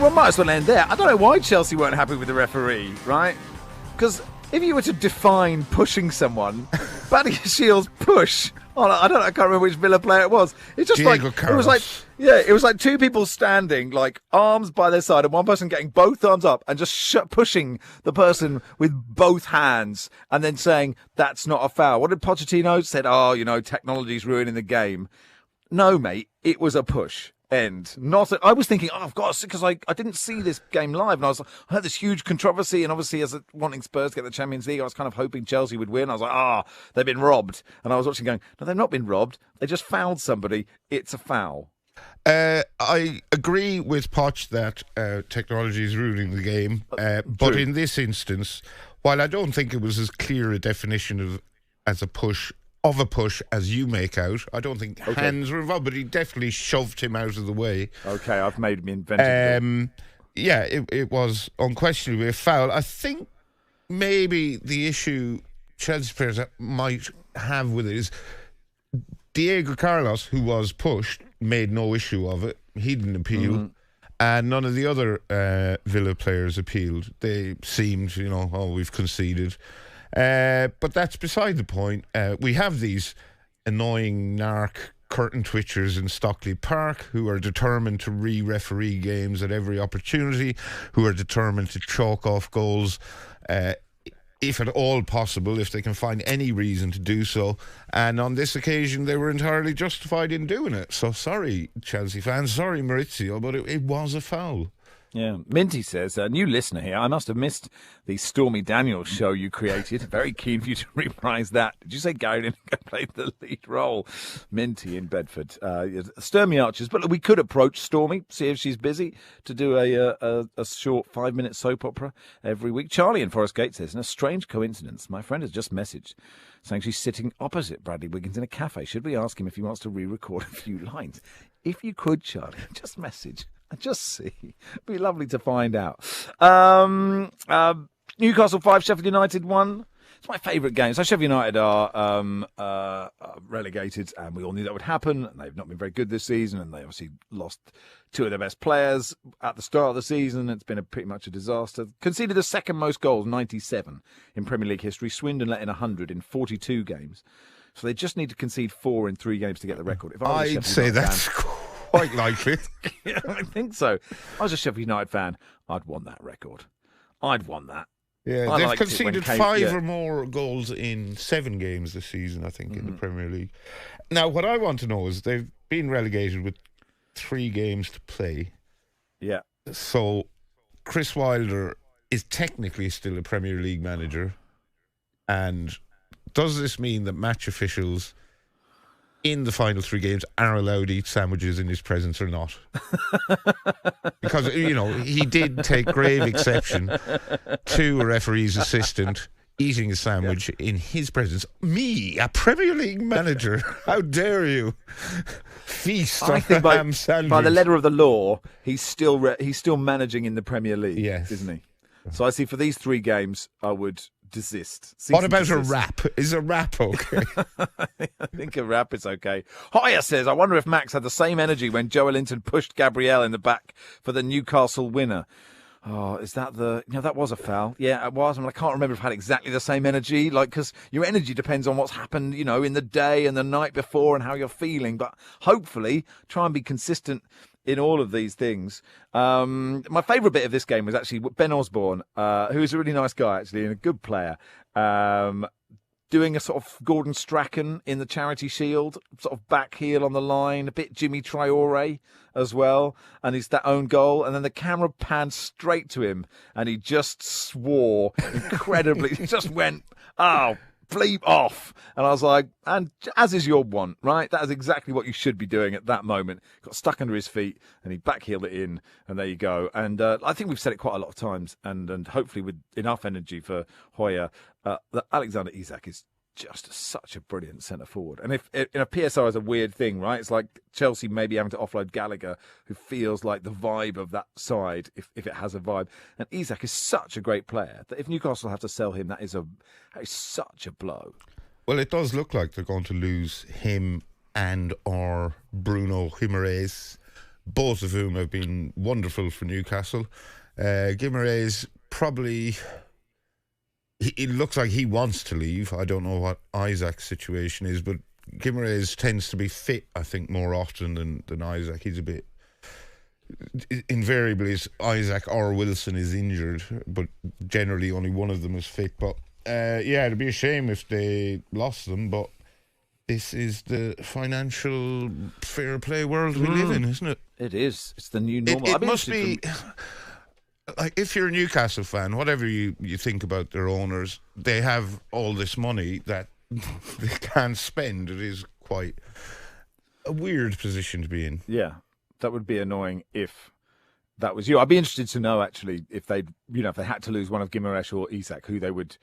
one might as well end there. I don't know why Chelsea weren't happy with the referee, right? Because if you were to define pushing someone, Buddy Shields' push. Oh, I can't remember which Villa player it was. It's just Diego like Carlos. it was like two people standing, like arms by their side, and one person getting both arms up and just pushing the person with both hands, and then saying that's not a foul. What did Pochettino said? Oh, technology's ruining the game. No, mate, it was a push. End. I was thinking, I've got to, because I didn't see this game live, and I heard this huge controversy, and obviously as wanting Spurs to get the Champions League, I was kind of hoping Chelsea would win. I was like, they've been robbed. And I was watching going, no, they've not been robbed. They just fouled somebody. It's a foul. I agree with Poch that technology is ruining the game, but in this instance, while I don't think it was as clear a definition as a push as you make out, I don't think hands were involved, but he definitely shoved him out of the way. Okay, I've made me invented. Yeah, it was unquestionably a foul. I think maybe the issue Chelsea players might have with it is Diego Carlos, who was pushed, made no issue of it. He didn't appeal. And none of the other Villa players appealed. They seemed, we've conceded. But that's beside the point. We have these annoying narc curtain twitchers in Stockley Park who are determined to re-referee games at every opportunity, who are determined to chalk off goals if at all possible, if they can find any reason to do so. And on this occasion, they were entirely justified in doing it. So sorry, Chelsea fans, sorry, Maurizio, but it was a foul. Yeah, Minty says, a new listener here, I must have missed the Stormy Daniels show you created. Very keen for you to reprise that. Did you say Gary Lineker played the lead role? Minty in Bedford. Sturmy Archers. But we could approach Stormy, see if she's busy, to do a short 5-minute soap opera every week. Charlie in Forest Gate says, in a strange coincidence, my friend has just messaged saying she's sitting opposite Bradley Wiggins in a cafe. Should we ask him if he wants to re-record a few lines? If you could, Charlie, just message. Just see. It'd be lovely to find out. Newcastle 5, Sheffield United 1. It's my favourite game. So Sheffield United are relegated, and we all knew that would happen. And they've not been very good this season, and they obviously lost two of their best players at the start of the season. It's been pretty much a disaster. Conceded the second most goals, 97, in Premier League history. Swindon let in 100 in 42 games. So they just need to concede 4 in 3 games to get the record. If I'd say that's quite likely. Yeah, I think so. If I was a Sheffield United fan, I'd want that record. I'd want that. Yeah, they've conceded 5 or more goals in 7 games this season, I think, in the Premier League. Now, what I want to know is they've been relegated with 3 games to play. Yeah. So Chris Wilder is technically still a Premier League manager. And does this mean that match officials in the final 3 games are allowed to eat sandwiches in his presence or not? Because, he did take grave exception to a referee's assistant eating a sandwich in his presence. Me, a Premier League manager, how dare you feast on a ham sandwich? By the letter of the law, he's still managing in the Premier League, yes, isn't he? So I see for these 3 games, I would desist. What about a rap? Is a rap okay? I think a rap is okay. Hoya says, I wonder if Max had the same energy when Joelinton pushed Gabriel in the back for the Newcastle winner. Oh, is that that was a foul. Yeah, it was. I can't remember if I had exactly the same energy, because your energy depends on what's happened, in the day and the night before and how you're feeling. But hopefully try and be consistent in all of these things. My favourite bit of this game was actually Ben Osborne, who is a really nice guy, actually, and a good player, doing a sort of Gordon Strachan in the Charity Shield, sort of back heel on the line, a bit Jimmy Traore as well, and it's that own goal, and then the camera panned straight to him, and he just swore incredibly. He just went, oh, bleep off. And I was like, and as is your want, right? That is exactly what you should be doing at that moment. Got stuck under his feet and he backheeled it in, and there you go. And I think we've said it quite a lot of times, and hopefully with enough energy for Hoya, that Alexander Isak is just such a brilliant centre forward. And if in a PSR is a weird thing, right? It's like Chelsea maybe having to offload Gallagher, who feels like the vibe of that side, if it has a vibe. And Isak is such a great player that if Newcastle have to sell him, that is such a blow. Well, it does look like they're going to lose him and or Bruno Guimaraes, both of whom have been wonderful for Newcastle. Guimarães probably... It looks like he wants to leave. I don't know what Isaac's situation is, but Guimarães tends to be fit, I think, more often than Isaac. He's a bit... Invariably, Isaac or Wilson is injured, but generally only one of them is fit. But it'd be a shame if they lost them, but this is the financial fair play world we live in, isn't it? It is. It's the new normal. It must be... Like, if you're a Newcastle fan, whatever you think about their owners, they have all this money that they can't spend. It is quite a weird position to be in. Yeah, that would be annoying if that was you. I'd be interested to know, actually, if they had to lose one of Guimarães or Isak, who they would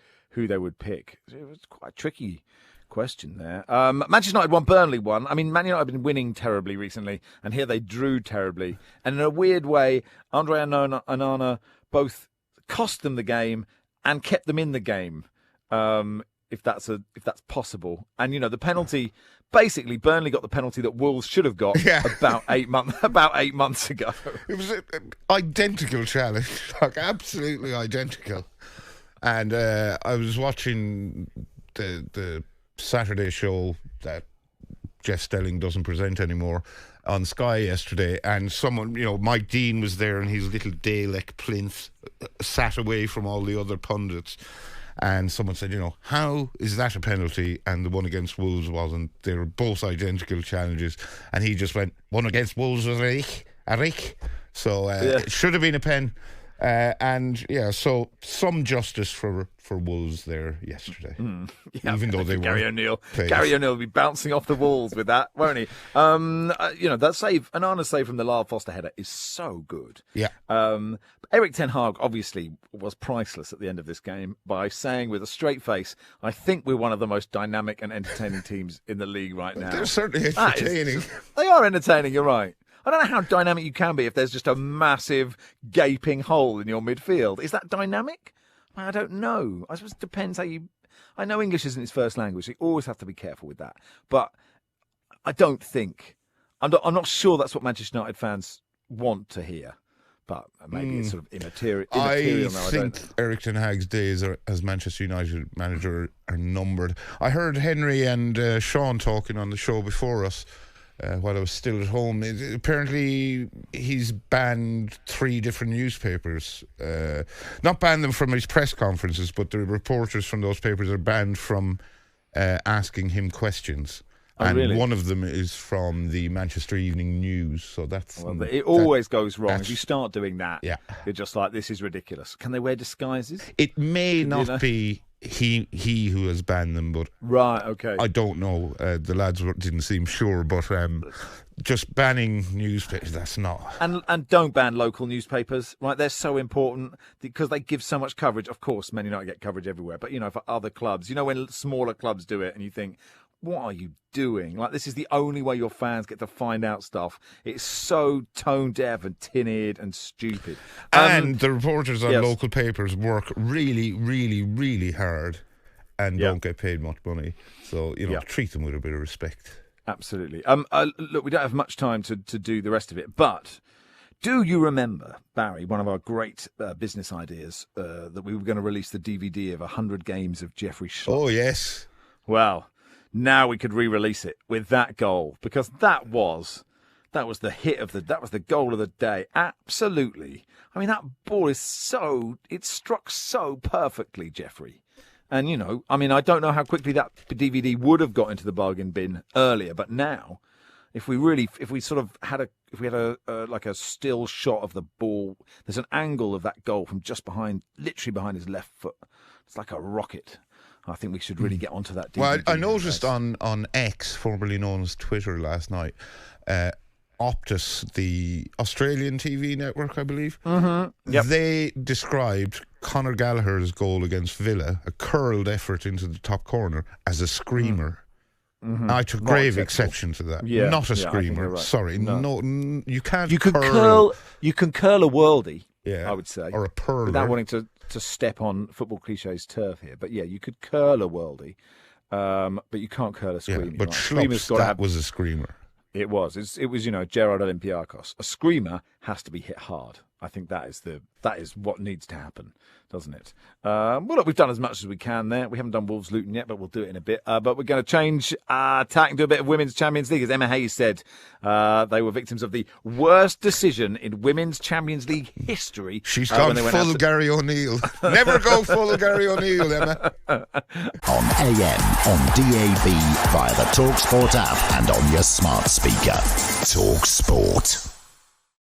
pick. It was quite a tricky question there. Manchester United won, Burnley won. I mean, Man United have been winning terribly recently, and here they drew terribly. And in a weird way, Andre and Onana both cost them the game and kept them in the game, if that's possible. And the penalty. Basically, Burnley got the penalty that Wolves should have got about 8 months ago. It was an identical challenge, like absolutely identical. And I was watching the Saturday show that Jeff Stelling doesn't present anymore on Sky yesterday, and someone, Mike Dean was there in his little Dalek plinth, sat away from all the other pundits, and someone said, how is that a penalty and the one against Wolves wasn't? They were both identical challenges, and he just went, one against Wolves was Erik. So it should have been a pen. So some justice for Wolves there yesterday. Even though they were Gary O'Neill will be bouncing off the walls with that, won't he? That save, Onana's save from the Lyle Foster header is so good. Yeah. Erik ten Hag obviously was priceless at the end of this game by saying with a straight face, I think we're one of the most dynamic and entertaining teams in the league right now. They're certainly entertaining. They are entertaining, you're right. I don't know how dynamic you can be if there's just a massive gaping hole in your midfield. Is that dynamic? I don't know. I suppose it depends how you... I know English isn't his first language, so you always have to be careful with that. But I don't think... I'm not sure that's what Manchester United fans want to hear. But maybe it's sort of immaterial now. I think Erik ten Hag's days as Manchester United manager are numbered. I heard Henry and Sean talking on the show before us while I was still at home. Apparently, he's banned 3 different newspapers. Not banned them from his press conferences, but the reporters from those papers are banned from asking him questions. And really? One of them is from the Manchester Evening News. So that's... Well, it always goes wrong. If you start doing that, yeah. You're just like, this is ridiculous. Can they wear disguises? It may not be he who has banned them, but... Right, okay. I don't know. The lads didn't seem sure, but just banning newspapers, that's not... And don't ban local newspapers, right? They're so important because they give so much coverage. Of course, Man United get coverage everywhere, but, for other clubs, when smaller clubs do it and you think... What are you doing? Like, this is the only way your fans get to find out stuff. It's so tone deaf and tin-eared and stupid. And the reporters on local papers work really, really, really hard and don't get paid much money. So, treat them with a bit of respect. Absolutely. Look, we don't have much time to do the rest of it, but do you remember, Barry, one of our great business ideas, that we were going to release the DVD of 100 games of Jeffrey Schlupp? Oh, yes. Well... Now we could re-release it with that goal, because that was the hit of that was the goal of the day. Absolutely. I mean, that ball it struck so perfectly, Jeffrey. And, I don't know how quickly that DVD would have got into the bargain bin earlier, but now, if we had a still shot of the ball, there's an angle of that goal from literally behind his left foot. It's like a rocket. I think we should really get onto that. DVD. Well, I noticed on X, formerly known as Twitter, last night, Optus, the Australian TV network, I believe, they described Conor Gallagher's goal against Villa, a curled effort into the top corner, as a screamer. I took grave exception to that. Yeah, not a screamer. Right. Sorry, no, you can't. You can curl a worldie. Yeah, I would say, or a pearler, without wanting to step on football cliches turf here. But yeah, you could curl a worldie, but you can't curl a screamer. Yeah, but Schlupp's, that was a screamer. It was. It was, Gerard Olympiakos. A screamer has to be hit hard. I think that is what needs to happen, doesn't it? Well, look, we've done as much as we can there. We haven't done Wolves Luton yet, but we'll do it in a bit. But we're going to change tack and do a bit of Women's Champions League. As Emma Hayes said, they were victims of the worst decision in Women's Champions League history. She's gone full Gary O'Neill. Never go full Gary O'Neill, Emma. On AM, on DAB, via the talkSPORT app and on your smart speaker. talkSPORT.